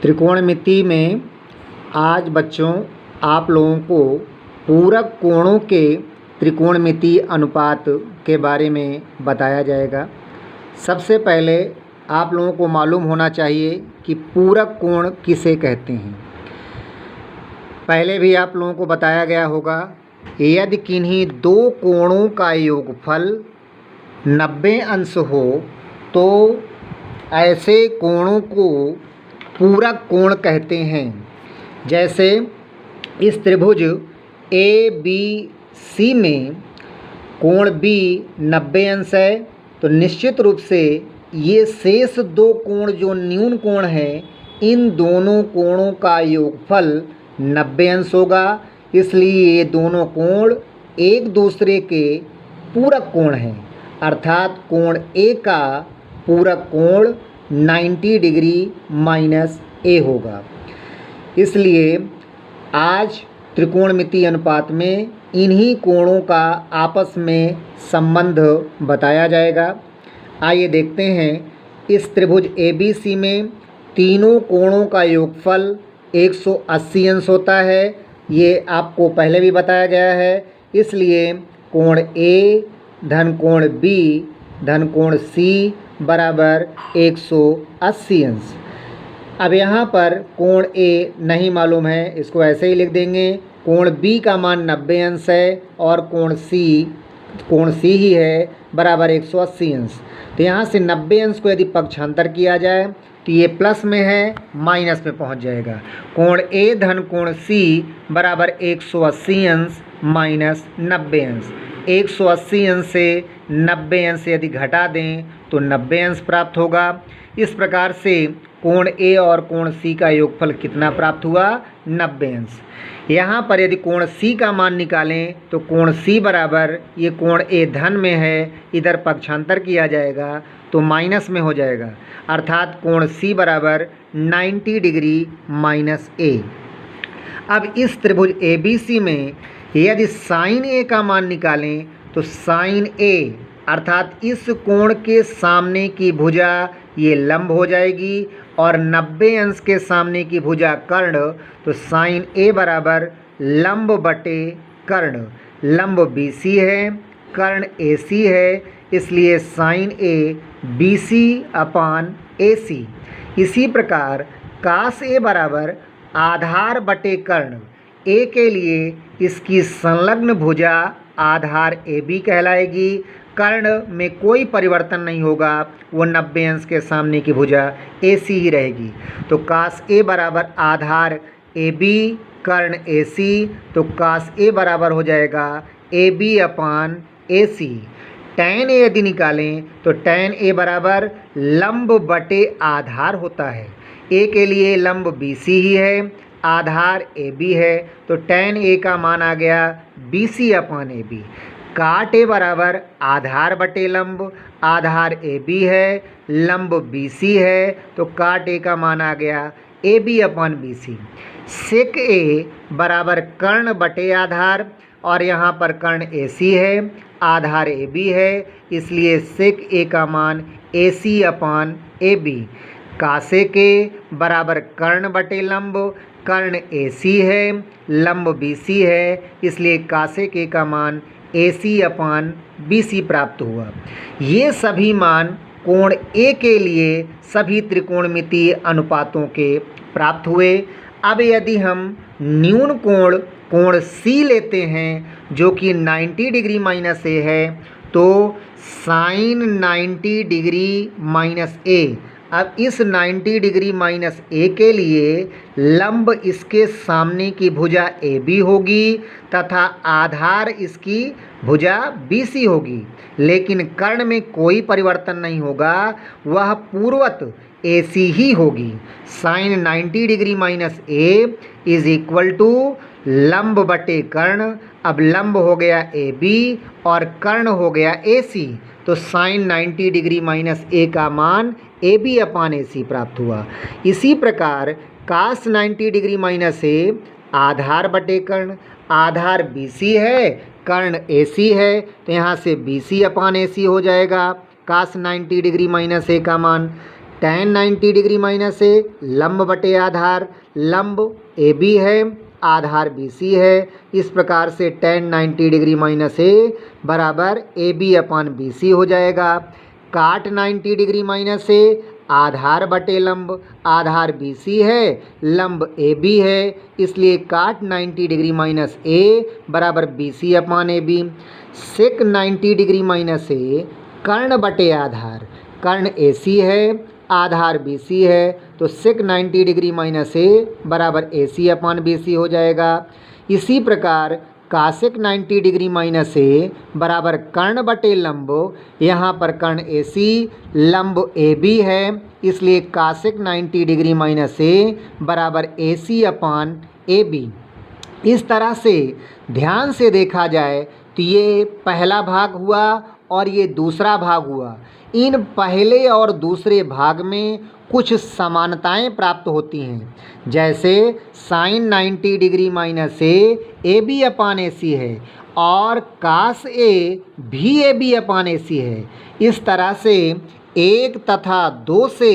त्रिकोणमिति में आज बच्चों आप लोगों को पूरक कोणों के त्रिकोणमिति अनुपात के बारे में बताया जाएगा। सबसे पहले आप लोगों को मालूम होना चाहिए कि पूरक कोण किसे कहते हैं। पहले भी आप लोगों को बताया गया होगा, यदि किन्हीं दो कोणों का योगफल 90 अंश हो तो ऐसे कोणों को पूरक कोण कहते हैं। जैसे इस त्रिभुज ABC में कोण B 90 अंश है, तो निश्चित रूप से ये शेष दो कोण जो न्यून कोण हैं, इन दोनों कोणों का योगफल 90 अंश होगा। इसलिए ये दोनों कोण एक दूसरे के पूरक कोण हैं, अर्थात कोण A का पूरक कोण 90 डिग्री माइनस A होगा। इसलिए आज त्रिकोणमिति अनुपात में इन्हीं कोणों का आपस में संबंध बताया जाएगा। आइए देखते हैं, इस त्रिभुज ABC में तीनों कोणों का योगफल 180 अंश होता है। ये आपको पहले भी बताया गया है। इसलिए कोण A धन कोण B धन कोण C बराबर 180 अंश। अब यहाँ पर कोण A नहीं मालूम है, इसको ऐसे ही लिख देंगे। कोण B का मान 90 अंश है और कोण C ही है बराबर 180 अंश। तो यहाँ से 90 अंश को यदि पक्षांतर किया जाए तो ये प्लस में है, माइनस में पहुँच जाएगा। कोण A धन कोण C बराबर 180 अंश माइनस 90 अंश। 180 अंश से 90 अंश यदि घटा दें तो 90 अंश प्राप्त होगा। इस प्रकार से कोण A और कोण C का योगफल कितना प्राप्त हुआ? 90 अंश। यहाँ पर यदि कोण C का मान निकालें तो कोण C बराबर, ये कोण A धन में है, इधर पक्षांतर किया जाएगा तो माइनस में हो जाएगा, अर्थात कोण C बराबर 90 डिग्री माइनस A। अब इस त्रिभुज ABC में यदि साइन A का मान निकालें तो साइन A अर्थात इस कोण के सामने की भुजा ये लंब हो जाएगी और 90 अंश के सामने की भुजा कर्ण, तो साइन A बराबर लंब बटे कर्ण। लंब BC है, कर्ण AC है, इसलिए साइन A BC अपान AC। इसी प्रकार कास A बराबर आधार बटे कर्ण। A के लिए इसकी संलग्न भुजा आधार AB कहलाएगी। कर्ण में कोई परिवर्तन नहीं होगा, वो 90 अंश के सामने की भुजा AC ही रहेगी। तो कास A बराबर आधार AB कर्ण AC, तो कास A बराबर हो जाएगा AB upon AC। Tan A यदि निकालें तो टैन A बराबर लंब बटे आधार होता है। A के लिए लंब BC ही है, आधार AB है, तो टैन A का मान आ गया BC अपान AB। काट A बराबर आधार बटे लंब, आधार AB है, लंब BC है, तो काट A का मान आ गया AB upon BC। Sec A बराबर कर्ण बटे आधार, और यहाँ पर कर्ण AC है, आधार AB है, इसलिए सेक A का मान AC अपान AB। कासेक A बराबर कर्ण बटे लंब, कर्ण AC है, लंब BC है, इसलिए कासेक A का मान AC अपान BC प्राप्त हुआ। ये सभी मान कोण A के लिए सभी त्रिकोणमितीय अनुपातों के प्राप्त हुए। अब यदि हम न्यून कोण C लेते हैं जो कि 90 डिग्री माइनस A है, तो साइन 90 डिग्री माइनस A। अब इस 90 डिग्री माइनस A के लिए लंब इसके सामने की भुजा AB होगी तथा आधार इसकी भुजा BC होगी, लेकिन कर्ण में कोई परिवर्तन नहीं होगा, वह पूर्वत AC ही होगी। Sine 90 degree minus A is equal to लंब बटे कर्ण। अब लंब हो गया AB और कर्ण हो गया AC, तो साइन 90 डिग्री माइनस A का मान AB अपान AC प्राप्त हुआ। इसी प्रकार कास 90 डिग्री माइनस A आधार बटे कर्ण, आधार BC है, कर्ण AC है, तो यहाँ से BC अपान AC हो जाएगा कास 90 डिग्री माइनस A का मान। tan 90 डिग्री माइनस ए लंब बटे आधार, लंब ए बी है, आधार बी सी है। इस प्रकार से tan 90 डिग्री माइनस ए बराबर ए बी अपान बी सी हो जाएगा। काट 90 डिग्री माइनस ए आधार बटे लंब, आधार बी सी है, लंब ए बी है, इसलिए काट 90 डिग्री माइनस ए बराबर बी सी अपान A B. Sec 90 degree minus A कर्ण बटे आधार, कर्ण ए सी है, आधार बी सी है, तो सेक 90 डिग्री माइनस ए बराबर ए सी अपान बी सी हो जाएगा। इसी प्रकार कासेक 90 डिग्री माइनस ए बराबर कर्ण बटे लंब, यहाँ पर कर्ण ए सी, लंब ए बी है, इसलिए कासेक 90 डिग्री माइनस ए बराबर ए सी अपान ए बी। इस तरह से ध्यान से देखा जाए तो ये पहला भाग हुआ और ये दूसरा भाग हुआ। इन पहले और दूसरे भाग में कुछ समानताएं प्राप्त होती हैं, जैसे sine 90 degree minus A B अपान ए सी है और कास ए भी ए बी अपान ए सी है। इस तरह से 1 तथा 2 से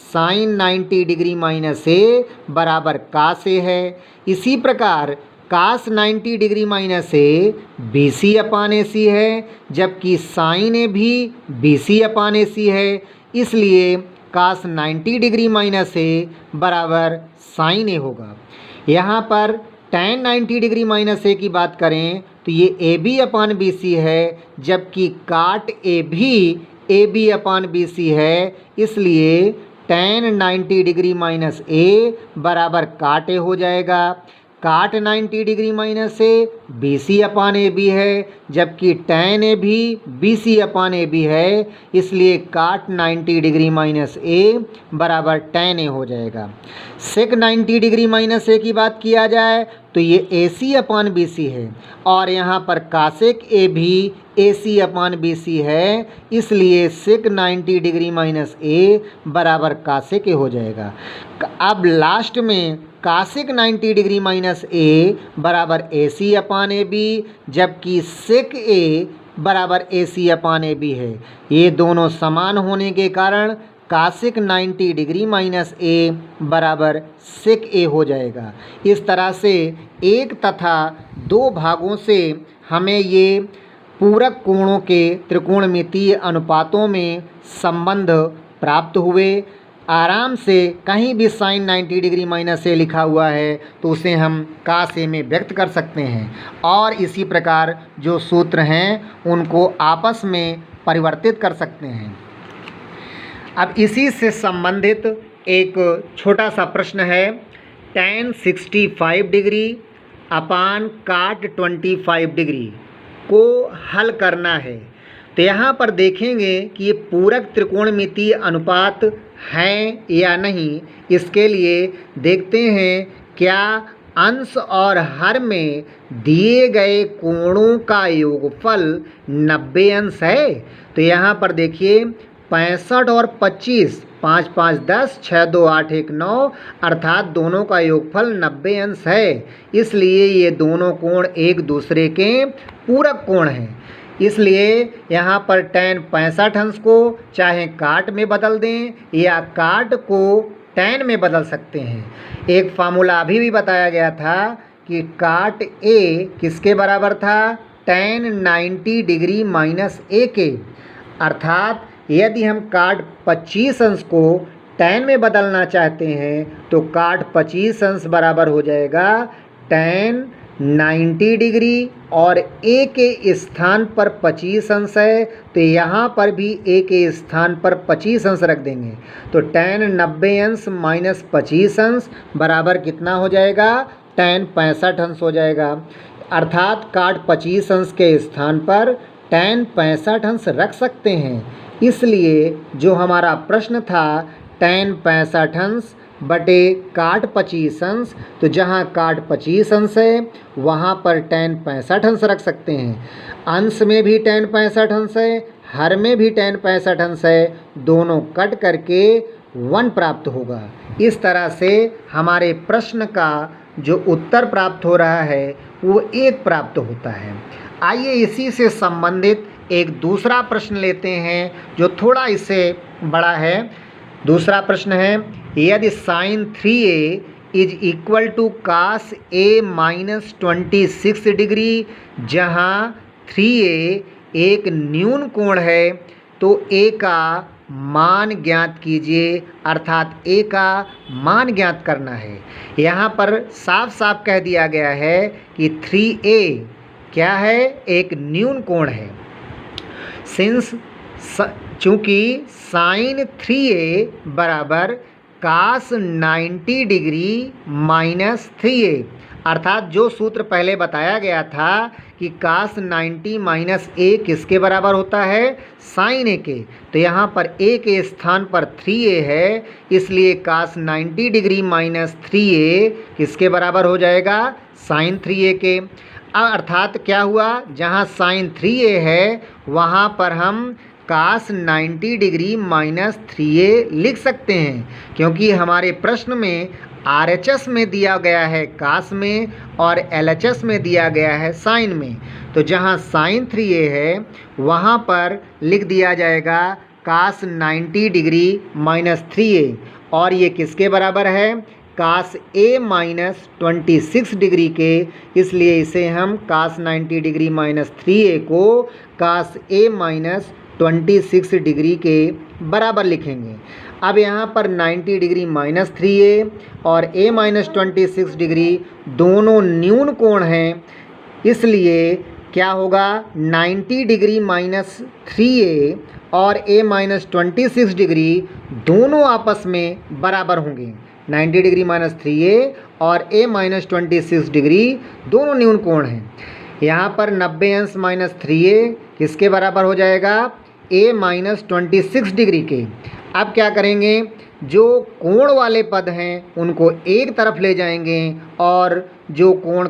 साइन 90 डिग्री माइनस ए बराबर कास ए है। इसी प्रकार cos 90 degree minus A B C अपान ए सी है, जबकि साइन ए भी बी सी अपान ए सी है, इसलिए कास 90 डिग्री माइनस ए बराबर साइन ए होगा। यहाँ पर tan 90 डिग्री माइनस ए की बात करें तो ये ए बी अपान बी सी है, जबकि काट ए भी ए बी अपान बी सी है, इसलिए tan 90 डिग्री माइनस ए बराबर काट ए हो जाएगा। Cot 90 degree minus A B C अपान ए बी है, जबकि tan ए भी बी सी अपान ए बी है, इसलिए काट 90 डिग्री माइनस ए बराबर tan ए हो जाएगा। सेक 90 डिग्री माइनस ए की बात किया जाए तो ये ए सी अपान बी सी है और यहाँ पर कासेक ए भी ए सी अपान बी सी है, इसलिए सेक 90 डिग्री माइनस ए बराबर कासेक ए हो जाएगा। अब लास्ट में कासेक 90 डिग्री माइनस ए बराबर ए सी अपान ए बी, जबकि सेक ए बराबर ए सी अपान ए बी है। ये दोनों समान होने के कारण कासेक 90 डिग्री माइनस ए बराबर सेक ए हो जाएगा। इस तरह से 1 तथा 2 भागों से हमें ये पूरक कोणों के त्रिकोणमितीय अनुपातों में संबंध प्राप्त हुए। आराम से कहीं भी साइन 90 डिग्री माइनस ए लिखा हुआ है तो उसे हम कास ए में व्यक्त कर सकते हैं और इसी प्रकार जो सूत्र हैं उनको आपस में परिवर्तित कर सकते हैं। अब इसी से संबंधित एक छोटा सा प्रश्न है, tan 65 डिग्री अपान काट 25 डिग्री को हल करना है। तो यहाँ पर देखेंगे कि ये पूरक त्रिकोणमितीय अनुपात हैं या नहीं। इसके लिए देखते हैं क्या अंश और हर में दिए गए कोणों का योगफल 90 अंश है। तो यहाँ पर देखिए 65 और 25, 5 5 10, 6 2 8 1 9, अर्थात दोनों का योगफल 90 अंश है, इसलिए ये दोनों कोण एक दूसरे के पूरक कोण हैं। इसलिए यहाँ पर tan 65 अंश को चाहे काट में बदल दें या काट को tan में बदल सकते हैं। एक फार्मूला अभी भी बताया गया था कि काट a किसके बराबर था, tan 90 डिग्री माइनस ए के, अर्थात यदि हम काट 25 अंश को tan में बदलना चाहते हैं तो काट 25 अंश बराबर हो जाएगा tan 90 डिग्री और a के स्थान पर 25 अंश है, तो यहाँ पर भी a के स्थान पर 25 अंश रख देंगे तो tan 90 अंश माइनस 25 अंश बराबर कितना हो जाएगा, tan 65 अंश हो जाएगा। अर्थात काट 25 अंश के स्थान पर tan 65 अंश रख सकते हैं। इसलिए जो हमारा प्रश्न था tan 65 अंश बटे काट 25 अंश, तो जहाँ काट 25 अंश है वहाँ पर tan 65 अंश रख सकते हैं। अंश में भी tan 65 अंश है, हर में भी tan 65 अंश है, दोनों कट करके 1 प्राप्त होगा। इस तरह से हमारे प्रश्न का जो उत्तर प्राप्त हो रहा है वो 1 प्राप्त होता है। आइए इसी से संबंधित एक दूसरा प्रश्न लेते हैं जो थोड़ा इससे बड़ा है। दूसरा प्रश्न है, यदि sine 3a is equal to cos a minus 26 degree, जहाँ 3a एक न्यून कोण है, तो a का मान ज्ञात कीजिए, अर्थात a का मान ज्ञात करना है। यहाँ पर साफ साफ कह दिया गया है कि 3a क्या है, एक न्यून कोण है। सिंस चूँकि साइन 3a बराबर कास 90 डिग्री माइनस 3a, अर्थात जो सूत्र पहले बताया गया था कि कास 90 माइनस a किसके बराबर होता है, साइन a के, तो यहाँ पर a के स्थान पर 3a है, इसलिए कास 90 डिग्री माइनस 3a किसके बराबर हो जाएगा, साइन 3a के। अर्थात क्या हुआ, जहाँ साइन 3a है वहाँ पर हम कास 90 डिग्री माइनस 3a लिख सकते हैं, क्योंकि हमारे प्रश्न में RHS में दिया गया है कास में और LHS में दिया गया है साइन में। तो जहाँ साइन 3a है वहाँ पर लिख दिया जाएगा कास 90 डिग्री माइनस 3a, और ये किसके बराबर है, कास a माइनस 26 डिग्री के, इसलिए इसे हम कास 90 डिग्री माइनस 3a को कास a माइनस 26 डिग्री के बराबर लिखेंगे। अब यहाँ पर 90 डिग्री माइनस 3a और a माइनस 26 डिग्री दोनों न्यून कोण हैं, इसलिए क्या होगा, 90 डिग्री माइनस 3a और a माइनस 26 डिग्री दोनों आपस में बराबर होंगे। 90 डिग्री माइनस 3a और a माइनस 26 डिग्री दोनों न्यून कोण हैं। यहाँ पर 90 अंश माइनस 3a किसके बराबर हो जाएगा, a माइनस 26 डिग्री के। अब क्या करेंगे, जो कोण वाले पद हैं उनको एक तरफ ले जाएंगे और जो कोण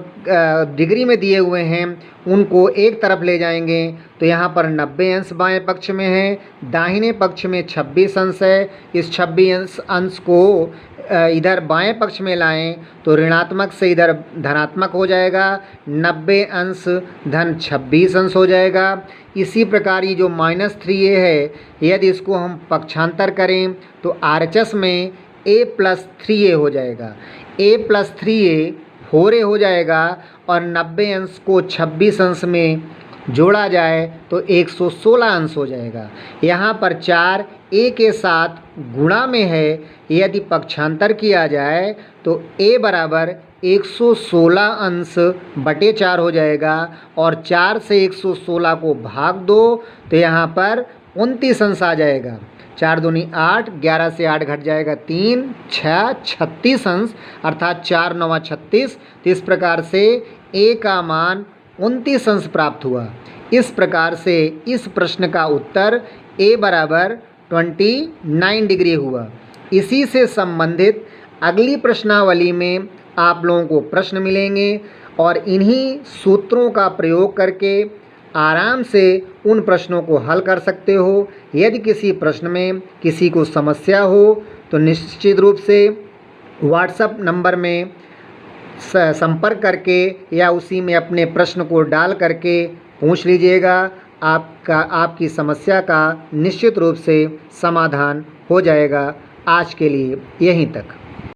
डिग्री में दिए हुए हैं उनको एक तरफ ले जाएंगे। तो यहाँ पर 90 अंश बाएं पक्ष में है, दाहिने पक्ष में 26 अंश है। इस 26 अंश को इधर बाएं पक्ष में लाएं तो ऋणात्मक से इधर धनात्मक हो जाएगा, 90 अंश धन 26 अंश हो जाएगा। इसी प्रकार ये जो माइनस 3a है, यदि इसको हम पक्षांतर करें तो RHS में a प्लस 3a हो जाएगा, a प्लस 3a 4a हो जाएगा, और 90 अंश को 26 अंश में जोड़ा जाए तो 116 अंश हो जाएगा। यहाँ पर 4 a के साथ गुणा में है, यदि पक्षांतर किया जाए तो a बराबर 116 अंश बटे 4 हो जाएगा, और 4 से 116 को भाग दो तो यहाँ पर 29 अंश आ जाएगा। 4 दूनी 8, 11 से 8 घट जाएगा 3, 6, 36 अंश, अर्थात 4 9 36। तो इस प्रकार से a का मान 29 अंश प्राप्त हुआ। इस प्रकार से इस प्रश्न का उत्तर a बराबर 29 डिग्री हुआ। इसी से संबंधित अगली प्रश्नावली में आप लोगों को प्रश्न मिलेंगे, और इन्हीं सूत्रों का प्रयोग करके आराम से उन प्रश्नों को हल कर सकते हो। यदि किसी प्रश्न में किसी को समस्या हो तो निश्चित रूप से व्हाट्सएप नंबर में संपर्क करके या उसी में अपने प्रश्न को डाल करके पूछ लीजिएगा। आपकी समस्या का निश्चित रूप से समाधान हो जाएगा। आज के लिए यहीं तक।